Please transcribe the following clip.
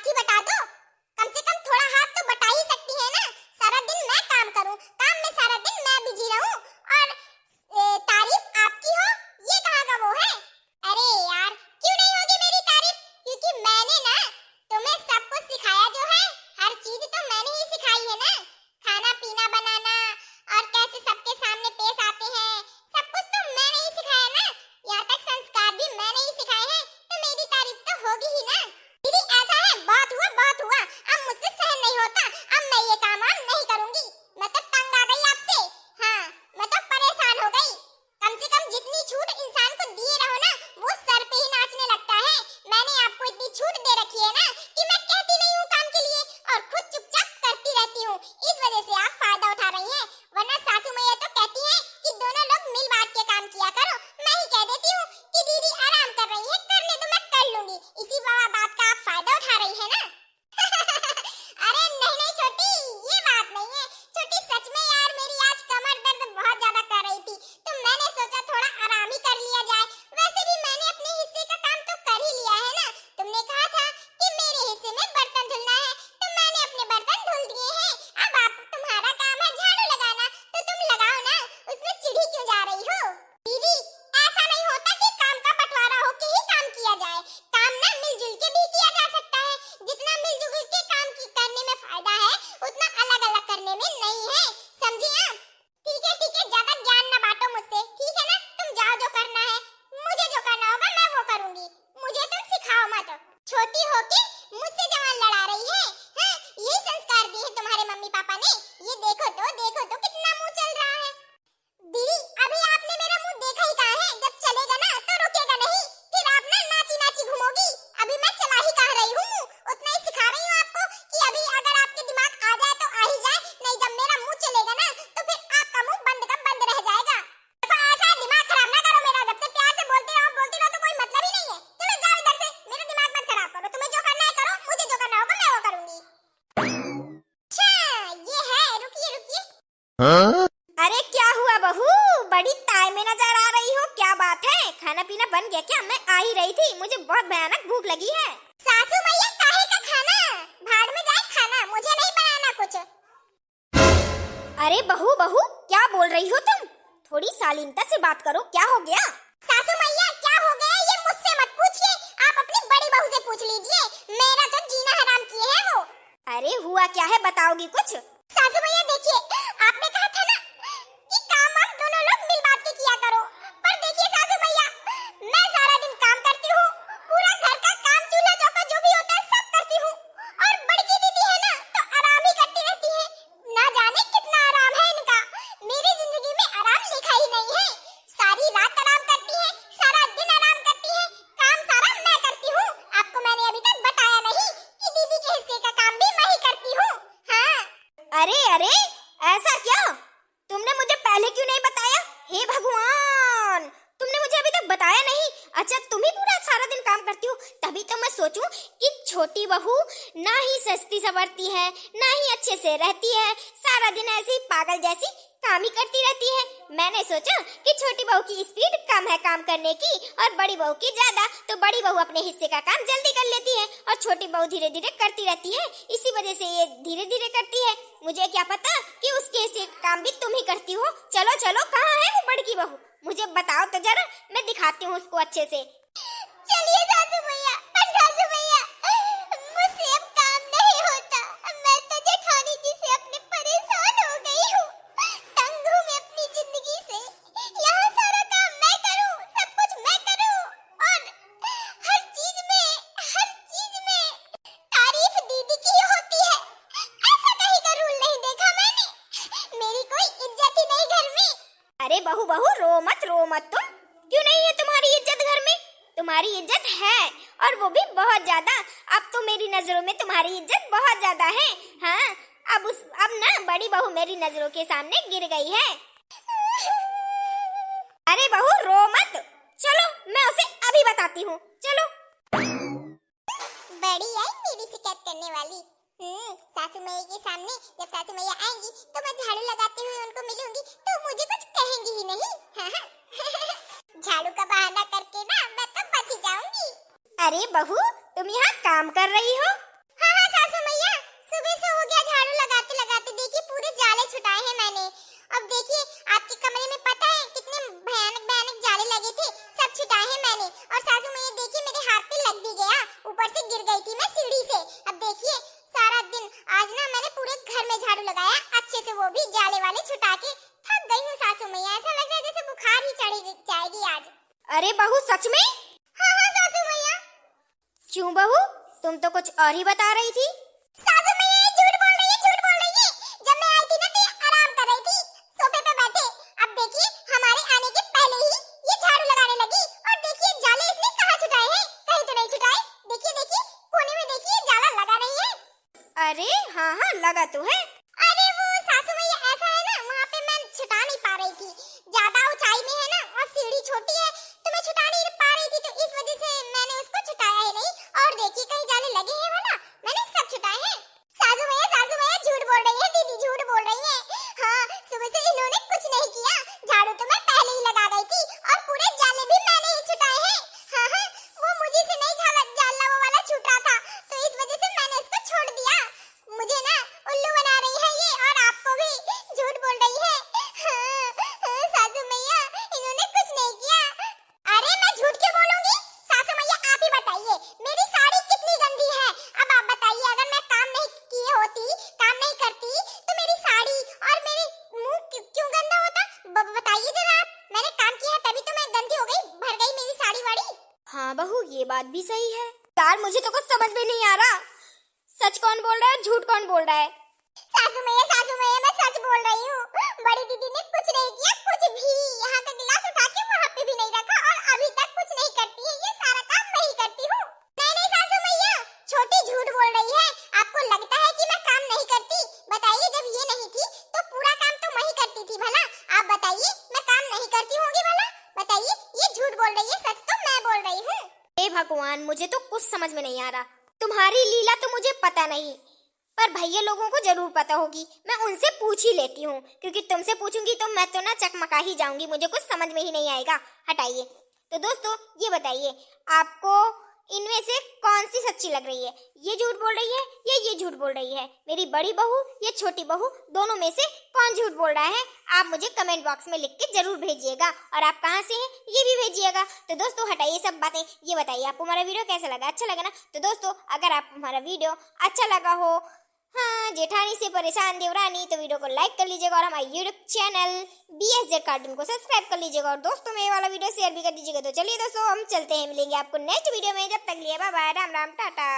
हाथ ही बटा दो। कम से कम थोड़ा हाथ तो बटा ही सकती है ना। सारा दिन मैं काम करूं, काम में सारा दिन मैं बिजी रहूं और तारीफ आपकी हो, ये कहाँ का वो है। अरे यार, क्यों नहीं होगी मेरी तारीफ? क्योंकि मैंने ना तुम्हें सब कुछ सिखाया जो है, हर चीज तो मैंने ही सिखाई है ना। खाना पीना बनाना और कैसे सबके सामने पेश आते हैं, सब कुछ तो मैंने ही सिखाया ना। यहाँ तक संस्कार भी मैंने ही सिखाए हैं, तो मेरी तारीफ तो होगी ही ना। दीदी ऐसा है, बहुत हुआ, अब मुझसे सहन नहीं होता। अब मैं ये काम नहीं करूंगी। मैं तो तंग आ गई आपसे। हाँ, मैं तो परेशान हो गई। कम से कम जितनी छूट इंसान को दिए रहो ना, वो सर पे ही नाचने लगता है। मैंने आपको इतनी छूट दे रखी है ना कि मैं कहती नहीं हूँ काम के लिए और खुद चुपचाप करती रहती हूँ। इस वजह से आप फायदा उठा रही हैं, वरना सासू मैया तो कहती हैं कि दोनों लोग मिल बांट के काम किया करो। मैं ही कह देती हूँ कि दीदी आराम कर रही है, करने दो, मैं कर लूंगी। इसी बात का आप फायदा उठा रही है ना। अरे नहीं छोटी, ये बात नहीं है छोटी। सच में यार, मेरी आज कमर दर्द बहुत ज्यादा कर रही थी, तो मैंने सोचा थोड़ा आराम ही कर लिया जाए। वैसे भी मैंने अपने हिस्से का काम तो कर ही लिया है ना। तुमने कहा था कि मेरे हिस्से में बर्तन धुलना है, तो मैंने अपने बर्तन धुल दिए हैं। अब आप तुम्हारा काम है झाड़ू लगाना, तो तुम लगाओ ना, उसमें चिढ़ी क्यों जा रही हो। दीदी ऐसा नहीं होता कि काम का बंटवारा होके ही काम किया जाए। काम ना मिलजुल के भी किया जा सकता है। जितना मिलजुल के काम करने में फायदा है, उतना अलग अलग करने में नहीं है, समझे आप। ठीक है, ज्यादा ज्ञान ना बांटो मुझसे, ठीक है ना। तुम जाओ, जो करना है, मुझे जो करना होगा मैं वो करूंगी। मुझे तुम सिखाओ मत। छोटी होके मुझसे जवान लड़ा रही है। हाँ, यही संस्कार दिए हैं तुम्हारे मम्मी पापा ने। ये देखो तो कितना मुंह चल रहा है। दीदी अभी आपने मेरा मुंह देखा ही कहाँ है। जब चलेगा ना तो रुकेगा नहीं, फिर आप ना नाची नाची घूमोगी। अभी मैं चला ही कह रही हूँ, उतना ही सिखा रही हूँ आपको कि अभी अगर आपके दिमाग आ जाए तो आ ही जाए, नहीं जब मेरा मुंह चलेगा ना तो फिर आपका मुंह बंद का बंद रह जाएगा। देखो ऐसा दिमाग खराब ना करो मेरा। जब से प्यार से बोलते रहो तो कोई मतलब ही नहीं है। चलो जाओ इधर से, मेरा दिमाग मत खराब करो। तुम्हें जो करना है करो, मुझे जो करना होगा मैं वो करूंगी। अच्छा ये है, रुकिए। हाँ? अरे क्या हुआ बहू, बड़ी ताय में नजर आ रही हो, क्या बात है? खाना पीना बन गया क्या? मैं आ ही रही थी, मुझे बहुत भयानक भूख लगी है। सासू मैया काहे का खाना, भाड़ में जाए खाना, मुझे नहीं बनाना कुछ। अरे बहू क्या बोल रही हो तुम? थोड़ी शालीनता से बात करो, क्या हो गया? सासू मैया क्या हो गया ये मुझसे मत पूछिए, आप अपनी बड़ी बहू से पूछ लीजिए। मेरा तो जीना हराम किए है वो। अरे हुआ क्या है, बताओगी कुछ? सासू मैया देखिए, आपने कहा था ना कि काम आप दोनों लोग मिल बांट के किया करो, पर देखिए सासू मैया, मैं सारा दिन काम करती हूँ, पूरा घर का काम चूल्हा चौका जो भी होता है सब करती हूँ, और बड़की दीदी है ना तो आराम ही करती रहती है। ना जाने कितना आराम है इनका, मेरी जिंदगी में आराम लिखा ही नहीं है। सारी रात आराम करती है, सारा दिन आराम करती है, काम सारा मैं करती हूँ। आपको मैंने अभी तक बताया नहीं कि दीदी के हिस्से का काम भी मैं ही करती हूँ। हाँ। अरे ऐसा क्या? तुमने मुझे पहले क्यों नहीं बताया? हे भगवान, तुमने मुझे अभी तक बताया नहीं। अच्छा तुम ही पूरा सारा दिन काम करती हो, तभी तो मैं सोचूं कि छोटी बहू ना ही सस्ती सवरती है, ना ही अच्छे से रहती है, सारा दिन ऐसे ही पागल जैसी काम ही करती रहती है। मैंने सोचा कि छोटी बहू की स्पीड कम है काम करने की और बड़ी बहू की ज्यादा, तो बड़ी बहू अपने हिस्से का काम जल्दी कर लेती है और छोटी बहू धीरे धीरे करती रहती है, इसी वजह से ये धीरे धीरे करती है। मुझे क्या पता कि उसके हिस्से का काम भी तुम ही करती हो। चलो कहाँ है वो बड़की बहू, मुझे बताओ तो जरा, मैं दिखाती हूँ उसको अच्छे से। चलिए सासू मैया, मुझसे अब काम नहीं होता। मैं तो जेठानी जी से अपने परेशान हो गई हूँ, तंग हूँ मैं अपनी जिंदगी से। यहाँ सारा काम मैं करूँ, सब कुछ मैं करूँ, और हर चीज में तारीफ दीदी की होती है। ऐसा कहीं का रूल नहीं देखा मैंने, मेरी कोई इज्जत ही नहीं घर में। अरे बहू रो मत तुम, क्यों नहीं है तुम्हारी इज्जत घर में? तुम्हारी इज्जत है, और वो भी बहुत ज्यादा। अब तो मेरी नजरों में तुम्हारी इज्जत बहुत ज्यादा है। हाँ, अब ना बड़ी बहू मेरी नजरों के सामने गिर गई है। अरे बहू रो मत, चलो मैं उसे अभी बताती हूँ, चलो। बड़ी आई मेरी शिकायत करने वाली। सासू मैया के सामने जब सासू मैया आएंगी तो मैं झाड़ू लगाते हुए उनको मिलूंगी तो मुझे कुछ कहेंगी ही नहीं। झाड़ू का बहाना करके ना मैं तो बच जाऊंगी। अरे बहू तुम यहाँ काम कर रही हो? में झाड़ू लगाया अच्छे से, वो भी जाले वाले छुटा के। थक गई हूँ सासू मैया, ऐसा लग रहा है जैसे बुखार ही चढ़ जाएगी आज। अरे बहू सच में? हाँ हाँ सासू मैया। क्यों बहू, तुम तो कुछ और ही बता रही थी। सासू मैया ये झूठ बोल रही है, झूठ बोल रही है। जब मैं आई थी ना तो ये आराम कर रही थी सोफे पे बैठे। अब देखिए हमारे आने के पहले ही ये झाड़ू लगाने लगी। और देखिए जाले इसने कहाँ छुटाए हैं, कहीं तो नहीं छुटाए। देखिए देखिए कोने में देखिए जाला लगा नहीं है। अरे हाँ हाँ लगा तो है। अरे वो सासू मैया ऐसा है ना, वहाँ पे मैं छुटा नहीं पा रही थी, ज्यादा ऊंचाई में है ना और सीढ़ी छोटी है तो मैं छुटा नहीं पा रही थी, तो इस वजह से मैंने उसको छुटाया ही नहीं। और देखिए कहीं जाले लगे हैं वाला, मैंने सब छुटाए हैं। सासू मैया झूठ बोल रही है, दीदी झूठ बोल रही है। हाँ सुबह से इन्होंने कुछ नहीं किया, झाड़ू तो मैं पहले ही लगा गई थी और पूरे जाले भी मैंने ही छुटाए हैं। हाँ हाँ वो मुझे से नहीं जाला वो वाला छूट रहा था, तो इस वजह से मैंने इसको छोड़ दिया। मुझे ना उल्लू बना रही है ये, और आपको भी झूठ बोल रही है। हाँ, सासू मैया इन्होंने कुछ नहीं किया। अरे मैं झूठ क्यों बोलूंगी? सासू मैया आप ही बताइए, मेरी साड़ी कितनी गंदी है। अब आप बताइए, अगर मैं काम नहीं की होती, काम नहीं करती, तो मेरी साड़ी और मेरे मुंह क्यों गंदा होता? बताइए जरा आप। मैंने काम किया तभी तो मैं गंदी हो गई, भर गई मेरी साड़ी वाड़ी। हाँ बहू ये बात भी सही है। यार मुझे तो कुछ समझ में नहीं आ रहा, सच कौन बोल रहा है झूठ कौन बोल रहा है? सासू मैया मैं सच बोल रही हूँ। बड़ी दीदी ने कुछ नहीं किया, कुछ भी। यहाँ का गिलास उठा के वहाँ पे भी नहीं रखा, और अभी तक कुछ नहीं करती है, ये सारा काम मैं ही करती हूँ। नहीं सासू मैया, छोटी झूठ बोल रही है। आपको लगता है कि मैं काम नहीं करती? बताइए जब ये नहीं थी तो पूरा काम तो मैं ही करती थी। भला आप बताइए, मैं काम नहीं करती होंगी? भला बताइए, ये झूठ बोल रही है, सच तो मैं बोल रही हूँ। हे भगवान, मुझे तो कुछ समझ में नहीं आ रहा। तुम्हारी लीला तो मुझे पता नहीं, पर भैया लोगों को जरूर पता होगी। मैं उनसे पूछ ही लेती हूँ, क्योंकि तुमसे पूछूंगी तो मैं तो ना चकमका ही जाऊंगी, मुझे कुछ समझ में ही नहीं आएगा। हटाइए। तो दोस्तों ये बताइए, आपको इनमें से कौन सी सच्ची लग रही है? ये झूठ बोल रही है या ये झूठ बोल रही है? मेरी बड़ी बहू या छोटी बहू, दोनों में से कौन झूठ बोल रहा है? आप मुझे कमेंट बॉक्स में लिख के जरूर भेजिएगा, और आप कहाँ से हैं ये भी भेजिएगा। तो दोस्तों हटाइए सब बातें, ये बताइए आपको हमारा वीडियो कैसा लगा? अच्छा लगा ना? तो दोस्तों अगर आपको हमारा वीडियो अच्छा लगा हो, हाँ जेठानी से परेशान देवरानी, तो वीडियो को लाइक कर लीजिएगा, और हमारे यूट्यूब चैनल BSZ कार्टून को सब्सक्राइब कर लीजिएगा, और दोस्तों में ये वाला वीडियो शेयर भी कर दीजिएगा। तो चलिए दोस्तों हम चलते हैं, मिलेंगे आपको नेक्स्ट वीडियो में। जब तक लिए बाय बाय, राम राम, टाटा।